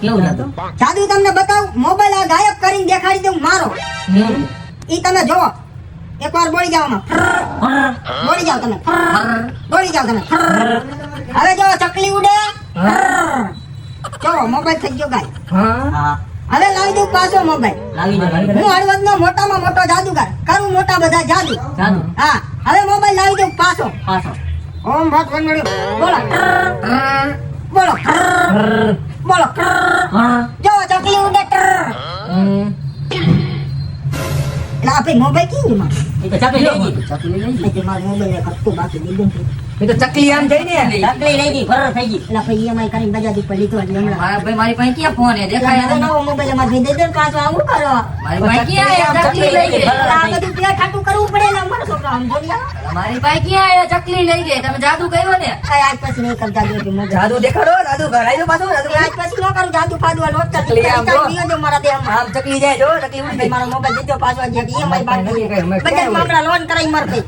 કેવું જાદુ? જાદુ તમને બતાવું, મોબાઈલ આ ગાયબ કરીને દેખાડી દઉં મારો. ઈ તમે જોવો, એકવાર બોલી જાવ આમાં. બોલી જાવ તમે. બોલી જાવ તમે. હવે જો ચકલી ઉડે. જો મોબાઈલ થઈ ગયો ગાયબ. હા હવે લાવી દઉં પાછો મોબાઈલ. લાવી દો હું હળવદનો મોટામાં મોટો જાદુગર, કરું મોટા બધા જાદુ. જાદુ હા, હવે મોબાઈલ લાવી દઉં પાછો. પાછો ઓમ ભટ વંડળ્યો. બોલો. બોલો. બોલો. જો ચકલી ઉડે. એટલે આપણે મોબાઈલ કેવું માં? એ તો ચકલી લઈ ગઈ. ચકલી લઈ ગઈ. એટલે મારો મોબાઈલ એક હપ્તો બાકી દીધું છે. એ તો ચકલી આમ થઈ ને. ચકલી લઈ ગઈ, ફરર થઈ ગઈ. એટલે પછી EMI કરીને બજાર ઉપર લીધો એટલે હમણાં. ભાઈ મારી પાસે ક્યાં ફોન હે? દેખાય એટલે નવો મોબાઈલ અમારે દઈ દેજો ને પાછો આવું કરો. મારી પાસે ક્યાં આયા? ચકલી લઈ ગઈ. એટલે આ બધું પેટ ખાટું કરવું પડે ને અમારા છોકરા આમ જોઈ આવો. મારી પાસે ક્યાં આયા? ચકલી લઈ ગઈ. તમે જાદુ કર્યો ને? કાંઈ આજ પછી નહીં કરતા જો કે મોબાઈલ. જાદુ દેખાડો, જાદુ કરાઈ દો પાછો. જાદુ આજ પછી ન કરું જાદુ ફાદુ આ લોટ ચકલી આમ જો. દીધો મારા દેહમાં. આમ ચકલી જાય જો, ચકલી ઉડી મારો મોબાઈલ દીધો પાછો જે EMI બાકી ચકલી કઈ અમે બજારમાં હમણાં લોન કરાઈ મરતી.